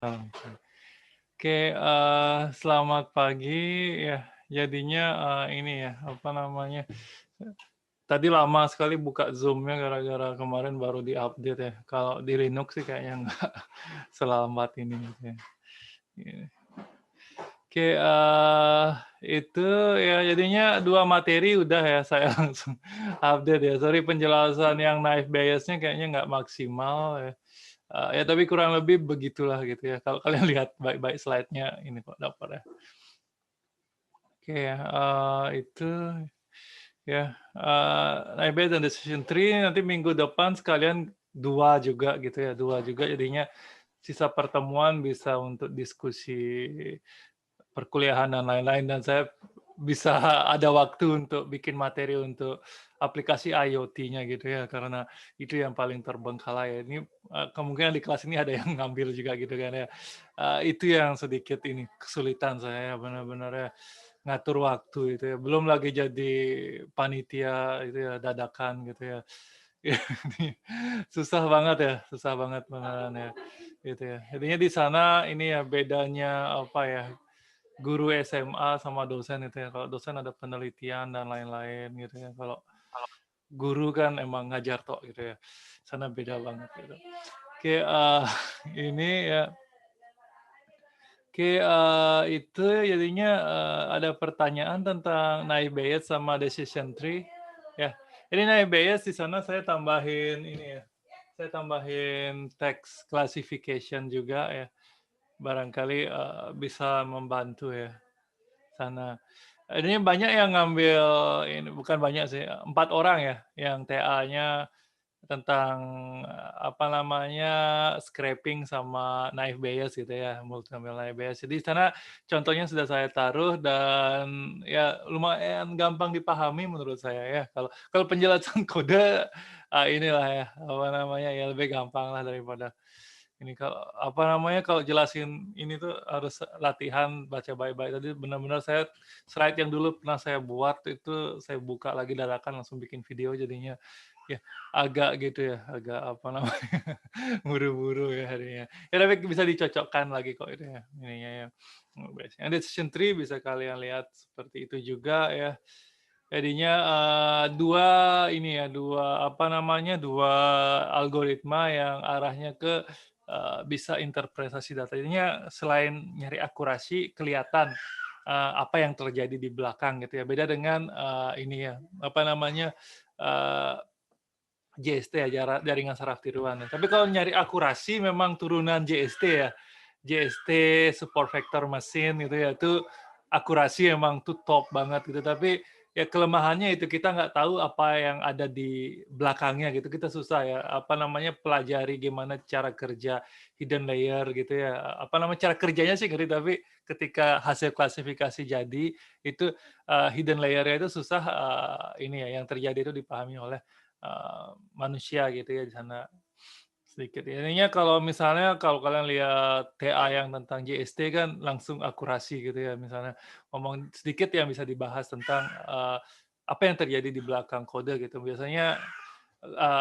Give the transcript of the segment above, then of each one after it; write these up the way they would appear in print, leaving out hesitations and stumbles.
Oke. Oke, selamat pagi ya. Jadinya, ini ya, apa namanya, tadi lama sekali buka Zoom-nya gara-gara kemarin baru di-update ya. Kalau di Linux sih kayaknya nggak selambat ini gitu ya. Iya. Oke, itu ya jadinya 2 materi udah ya saya langsung update ya. Sorry penjelasan yang knife bias-nya kayaknya nggak maksimal ya. Ya tapi kurang lebih begitulah gitu ya. Kalau kalian lihat baik-baik slide-nya ini kok dapat ya. Oke ya, itu ya, IBS dan Decision Tree nanti minggu depan sekalian 2 juga gitu ya, 2 juga jadinya sisa pertemuan bisa untuk diskusi perkuliahan dan lain-lain dan saya bisa ada waktu untuk bikin materi untuk aplikasi IoT-nya gitu ya, karena itu yang paling terbengkalai ya. Ini, kemungkinan di kelas ini ada yang ngambil juga gitu kan ya. Itu yang sedikit ini kesulitan saya benar-benar ya, ngatur waktu itu ya. Belum lagi jadi panitia itu ya, dadakan gitu ya. Susah banget beneran ya, gitu ya. Jadinya di sana ini ya bedanya apa ya, guru SMA sama dosen itu ya, kalau dosen ada penelitian dan lain-lain gitu ya, kalau guru kan emang ngajar tok gitu ya, sana beda banget gitu. Oke, ini ya, oke, itu jadinya, ada pertanyaan tentang naive Bayes sama decision tree, ya. Ini naive Bayes di sana saya tambahin ini ya, saya tambahin text classification juga ya, barangkali, bisa membantu ya. Sana. Ini banyak yang ngambil ini bukan banyak sih, 4 orang ya yang TA-nya tentang, apa namanya, scraping sama knife bias gitu ya, multi-level knife bias. Jadi di sana contohnya sudah saya taruh dan ya lumayan gampang dipahami menurut saya ya. Kalau kalau penjelasan kode, inilah ya, apa namanya, ya lebih gampang lah daripada ini kalau apa namanya, kalau jelasin ini tuh harus latihan baca baik-baik. Tadi benar-benar saya slide yang dulu pernah saya buat itu saya buka lagi dadakan langsung bikin video jadinya ya agak gitu ya, agak apa namanya, buru-buru ya harinya. Ya tapi bisa dicocokkan lagi kok itu ya, ininya ya, yang decision tree bisa kalian lihat seperti itu juga ya. Jadinya, 2 ini ya, 2 apa namanya, 2 algoritma yang arahnya ke, bisa interpretasi data. Jadinya selain nyari akurasi, kelihatan, apa yang terjadi di belakang gitu ya. Beda dengan, ini ya, apa namanya, eee, JST ya, jaringan saraf tiruan ya. Tapi kalau nyari akurasi memang turunan JST ya. JST, support vector machine gitu ya, itu akurasi emang tuh top banget gitu. Tapi ya kelemahannya itu kita nggak tahu apa yang ada di belakangnya gitu. Kita susah ya, apa namanya, pelajari gimana cara kerja hidden layer gitu ya. Apa namanya, cara kerjanya sih ngerti, tapi ketika hasil klasifikasi jadi, itu, hidden layer-nya itu susah, ini ya, yang terjadi itu dipahami oleh manusia gitu ya di sana sedikit. Ininya kalau misalnya kalau kalian lihat TA yang tentang JST kan langsung akurasi gitu ya, misalnya ngomong sedikit yang bisa dibahas tentang, apa yang terjadi di belakang kode gitu. Biasanya,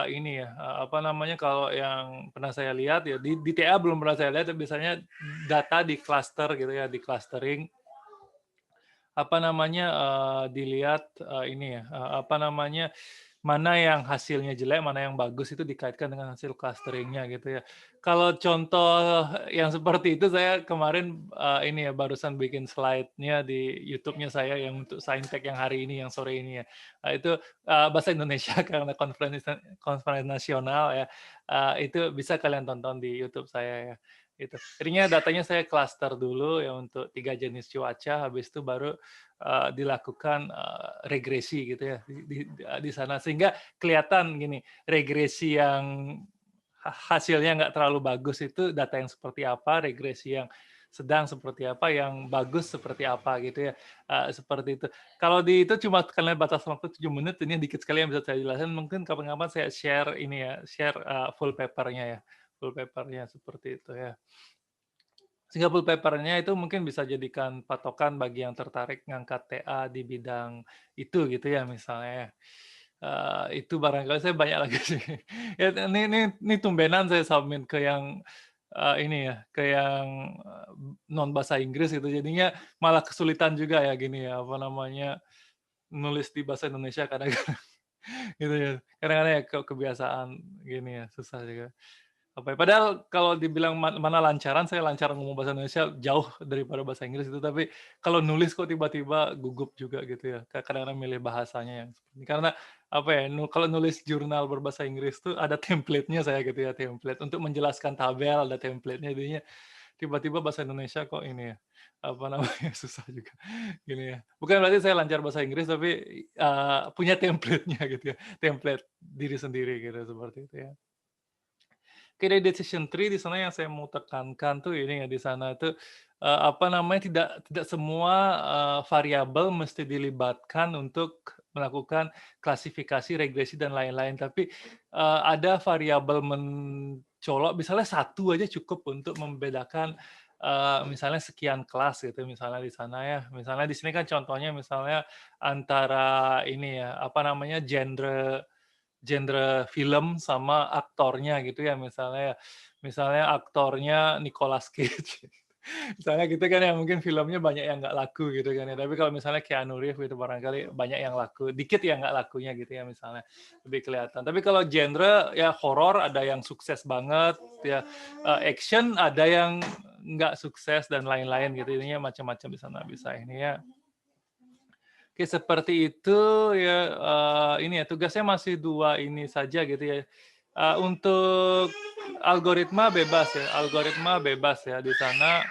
ini ya, apa namanya, kalau yang pernah saya lihat ya di TA belum pernah saya lihat, biasanya data di cluster gitu ya, di clustering, apa namanya, dilihat, ini ya, apa namanya, mana yang hasilnya jelek, mana yang bagus itu dikaitkan dengan hasil clustering-nya gitu ya. Kalau contoh yang seperti itu saya kemarin, ini ya barusan bikin slide-nya di YouTube-nya saya yang untuk Saintek yang hari ini, yang sore ini ya. Itu, bahasa Indonesia karena konferensi nasional ya, itu bisa kalian tonton di YouTube saya ya, gitu. Jadinya datanya saya cluster dulu ya untuk 3 jenis cuaca, habis itu baru dilakukan, regresi gitu ya di sana. Sehingga kelihatan gini, regresi yang hasilnya nggak terlalu bagus itu data yang seperti apa, regresi yang sedang seperti apa, yang bagus seperti apa gitu ya, seperti itu. Kalau di itu cuma karena batas waktu 7 menit, ini dikit sekali yang bisa saya jelaskan, mungkin kapan-kapan saya share ini ya, share, full paper-nya ya, full paper-nya seperti itu ya. Sehingga full paper-nya itu mungkin bisa jadikan patokan bagi yang tertarik ngangkat TA di bidang itu gitu ya misalnya ya. Itu barangkali saya banyak lagi sih. Ya ini tumbenan saya submit ke yang, ini ya, ke yang, non bahasa Inggris gitu, jadinya malah kesulitan juga ya gini ya, apa namanya, nulis di bahasa Indonesia kadang-kadang gitu ya. Kadang-kadang ya kebiasaan gini ya, susah juga. Apa ya, padahal kalau dibilang mana lancaran, saya lancar ngomong bahasa Indonesia jauh daripada bahasa Inggris itu, tapi kalau nulis kok tiba-tiba gugup juga gitu ya, kadang-kadang milih bahasanya yang seperti karena apa ya, kalau nulis jurnal berbahasa Inggris tuh ada template-nya saya gitu ya, template untuk menjelaskan tabel ada template-nya, jadinya tiba-tiba bahasa Indonesia kok ini ya, apa namanya, susah juga gini ya. Bukan berarti saya lancar bahasa Inggris, tapi, punya template-nya gitu ya, template diri sendiri gitu, seperti itu ya. Oke, dari decision tree di sana yang saya mau tekankan tuh ini ya, di sana tuh, apa namanya, tidak tidak semua, variabel mesti dilibatkan untuk melakukan klasifikasi, regresi, dan lain-lain. Tapi, ada variabel mencolok, misalnya satu aja cukup untuk membedakan, misalnya sekian kelas gitu, misalnya di sana ya. Misalnya di sini kan contohnya misalnya antara ini ya, apa namanya, genre genre film sama aktornya gitu ya, misalnya aktornya Nicolas Cage, misalnya gitu kan ya, mungkin filmnya banyak yang nggak laku gitu kan ya, tapi kalau misalnya Keanu Reeves gitu barangkali banyak yang laku, dikit yang nggak lakunya gitu ya misalnya, lebih kelihatan. Tapi kalau genre ya horor ada yang sukses banget ya, action ada yang nggak sukses dan lain-lain gitu, intinya macam-macam di sana bisa ini ya. Oke, seperti itu ya, ini ya, tugasnya masih 2 ini saja gitu ya. Untuk algoritma bebas ya di sana,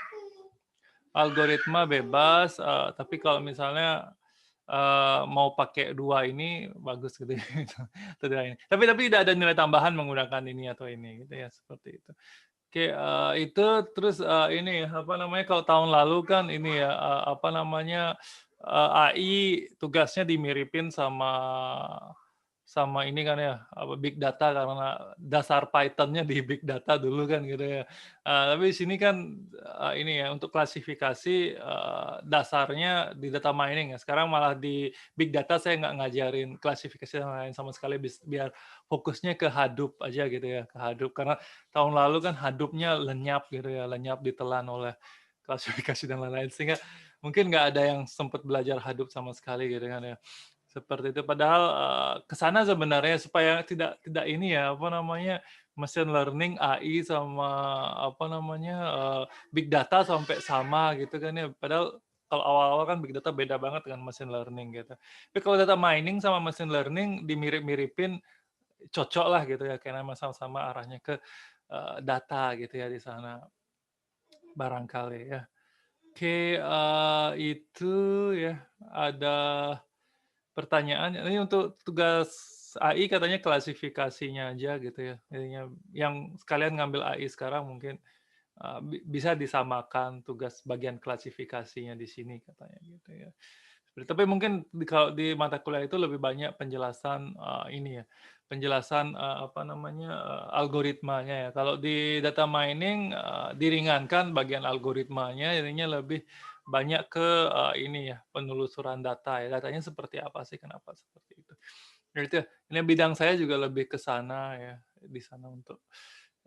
algoritma bebas, tapi kalau misalnya, mau pakai 2 ini bagus gitu ya, ini. Tapi tidak ada nilai tambahan menggunakan ini atau ini gitu ya, seperti itu. Oke, itu terus, ini apa namanya, kalau tahun lalu kan ini ya, apa namanya, AI tugasnya dimiripin sama ini kan ya, apa, big data karena dasar Python-nya di big data dulu kan gitu ya. Tapi di sini kan, ini ya, untuk klasifikasi, dasarnya di data mining ya. Sekarang malah di big data saya nggak ngajarin klasifikasi dan lain-lain sama sekali, biar fokusnya ke Hadoop aja gitu ya, ke Hadoop. Karena tahun lalu kan Hadoop-nya lenyap gitu ya, lenyap ditelan oleh klasifikasi dan lain-lain, sehingga mungkin nggak ada yang sempat belajar Hadoop sama sekali gitu kan ya. Seperti itu, padahal, ke sana sebenarnya supaya tidak tidak ini ya, apa namanya, machine learning, AI sama apa namanya, big data sampai sama gitu kan ya. Padahal kalau awal-awal kan big data beda banget dengan machine learning gitu. Tapi kalau data mining sama machine learning dimirip-miripin, cocok lah gitu ya, karena sama-sama arahnya ke, data gitu ya di sana, barangkali ya. Oke, itu ya, ada pertanyaan, ini untuk tugas AI katanya klasifikasinya aja gitu ya, jadinya yang sekalian ngambil AI sekarang mungkin, bisa disamakan tugas bagian klasifikasinya di sini katanya gitu ya. Tapi mungkin kalau di mata kuliah itu lebih banyak penjelasan, ini ya, penjelasan, apa namanya, algoritmanya ya. Kalau di data mining, diringankan bagian algoritmanya, jadinya lebih banyak ke, ini ya, penelusuran data ya, datanya seperti apa sih, kenapa seperti itu. Nah itu ya, ini bidang saya juga lebih ke sana ya, di sana untuk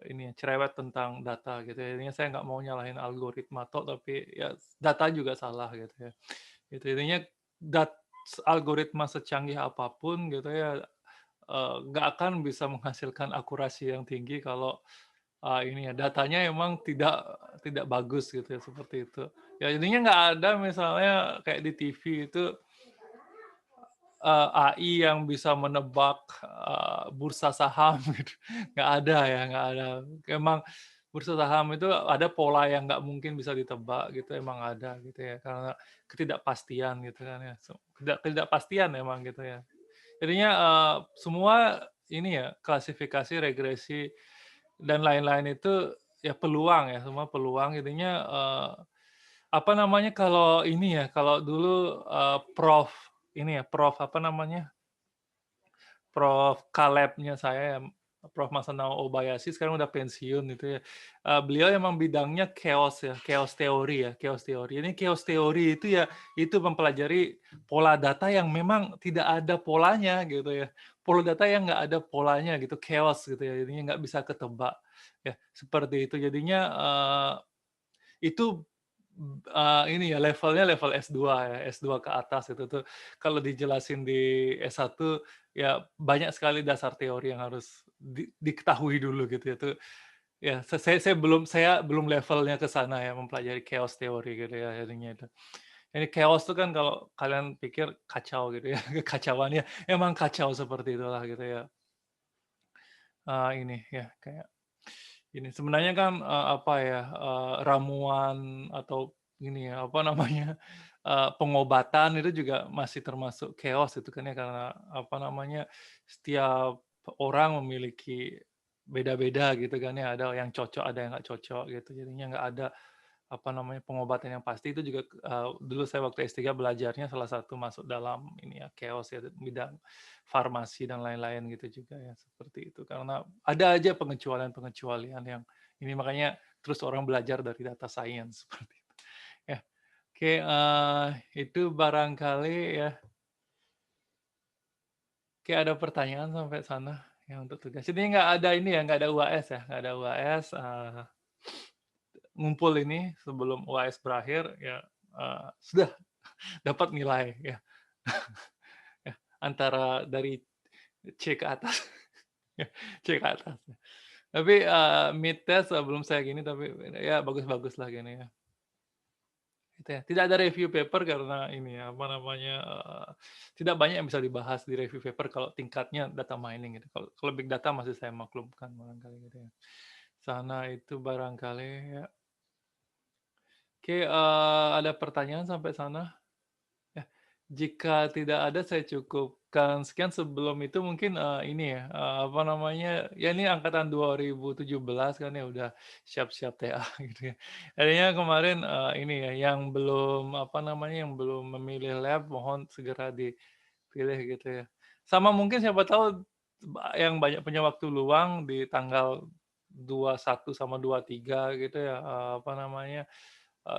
ini ya, cerewet tentang data gitu ya. Intinya saya nggak mau nyalahin algoritma tapi ya data juga salah gitu ya. Gitu, intinya dat algoritma secanggih apapun gitu ya, nggak akan bisa menghasilkan akurasi yang tinggi kalau, ini ya, datanya emang tidak tidak bagus gitu ya, seperti itu. Ya intinya nggak ada misalnya kayak di TV itu, AI yang bisa menebak, bursa saham gitu, nggak ada ya, nggak ada. Emang bursa saham itu ada pola yang nggak mungkin bisa ditebak gitu, emang ada gitu ya, karena ketidakpastian gitu kan ya, ketidakpastian emang gitu ya. Jadinya, semua ini ya, klasifikasi, regresi, dan lain-lain itu ya peluang ya, semua peluang, jadinya, apa namanya, kalau ini ya, kalau dulu, Prof apa namanya, Prof Caleb-nya saya ya, Prof Masanao Obayashi sekarang udah pensiun gitu ya. Beliau emang bidangnya chaos ya, chaos teori ya, chaos teori. Ini chaos teori itu ya, itu mempelajari pola data yang memang tidak ada polanya gitu ya. pola data yang nggak ada polanya gitu, chaos gitu ya, jadinya nggak bisa ketebak, ya, seperti itu. Jadinya, itu, ini ya levelnya level S2 ya, S2 ke atas itu tuh kalau dijelasin di S1 ya banyak sekali dasar teori yang harus diketahui dulu gitu ya, tuh ya saya belum levelnya ke sana ya mempelajari chaos teori gitu ya jadinya itu. Ini chaos tuh kan kalau kalian pikir kacau gitu ya, kekacauannya emang kacau seperti itulah gitu ya. Ini ya kayak ini sebenarnya kan, apa ya, ramuan atau ini ya, apa namanya, pengobatan itu juga masih termasuk chaos itu kan ya, karena apa namanya, setiap orang memiliki beda-beda gitu kan ya, ada yang cocok, ada yang nggak cocok gitu. Jadinya nggak ada, apa namanya, pengobatan yang pasti itu juga, dulu saya waktu S3 belajarnya salah satu masuk dalam ini ya, chaos ya, bidang farmasi dan lain-lain gitu juga ya, seperti itu. Karena ada aja pengecualian-pengecualian yang ini makanya terus orang belajar dari data science seperti itu, ya. Oke, itu barangkali ya, oke ada pertanyaan sampai sana yang untuk tugas. Ini nggak ada ini ya, nggak ada UAS ya, nggak ada UAS, ngumpul ini sebelum UAS berakhir ya, sudah dapat nilai ya, ya, antara dari C ke atas, ya, C ke atas. Tapi, mid test, belum saya gini tapi ya bagus-bagus lah gini ya. Gitu ya. Tidak ada review paper karena ini ya, apa namanya, tidak banyak yang bisa dibahas di review paper kalau tingkatnya data mining gitu. Kalau kalau big data masih saya maklumkan barangkali gitu ya. Sana itu barangkali ya. Oke, ada pertanyaan sampai sana? Ya, jika tidak ada saya cukupkan sekian. Sebelum itu mungkin, ini ya, apa namanya, ya ini angkatan 2017 kan ya udah siap-siap TA gitu ya. Jadinya kemarin, ini ya, yang belum, apa namanya, yang belum memilih lab mohon segera dipilih gitu ya. Sama mungkin siapa tahu yang banyak punya waktu luang di tanggal 21 sama 23 gitu ya, apa namanya,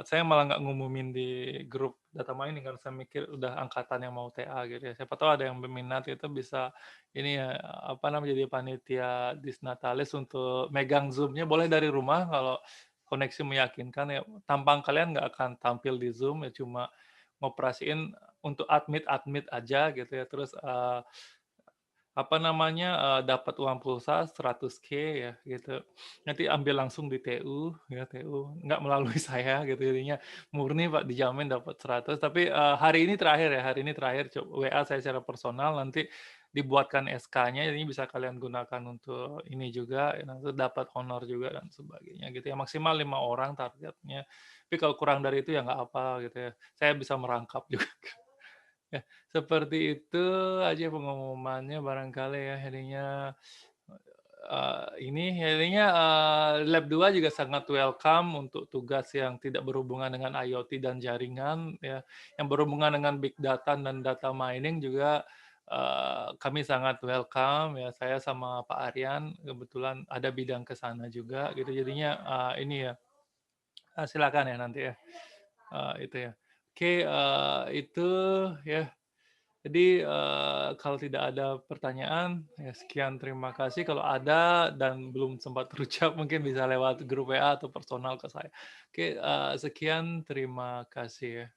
saya malah nggak ngumumin di grup data mining karena saya mikir udah angkatan yang mau TA gitu ya. Siapa tahu ada yang berminat itu bisa ini ya, apa namanya, jadi panitia Disnatalis untuk megang Zoom-nya boleh dari rumah kalau koneksi meyakinkan ya. Tampang kalian nggak akan tampil di Zoom ya, cuma ngoperasiin untuk admit-admit aja gitu ya. Terus, apa namanya, dapat uang pulsa 100K ya gitu. Nanti ambil langsung di TU ya, TU, nggak melalui saya gitu jadinya murni Pak, dijamin dapat 100. Tapi, hari ini terakhir ya, hari ini terakhir WA saya secara personal, nanti dibuatkan SK-nya, jadi bisa kalian gunakan untuk ini juga, ya nanti dapat honor juga dan sebagainya gitu ya. Maksimal 5 orang targetnya, tapi kalau kurang dari itu ya nggak apa gitu ya, saya bisa merangkap juga. Ya, seperti itu aja pengumumannya barangkali ya, jadinya, ini jadinya, lab 2 juga sangat welcome untuk tugas yang tidak berhubungan dengan IoT dan jaringan ya, yang berhubungan dengan big data dan data mining juga, kami sangat welcome ya, saya sama Pak Aryan kebetulan ada bidang ke sana juga gitu, jadinya, ini ya, silakan ya nanti ya, itu ya. Oke, itu ya. Jadi, kalau tidak ada pertanyaan, ya sekian terima kasih. Kalau ada dan belum sempat terucap mungkin bisa lewat grup WA atau personal ke saya. Oke, sekian terima kasih ya.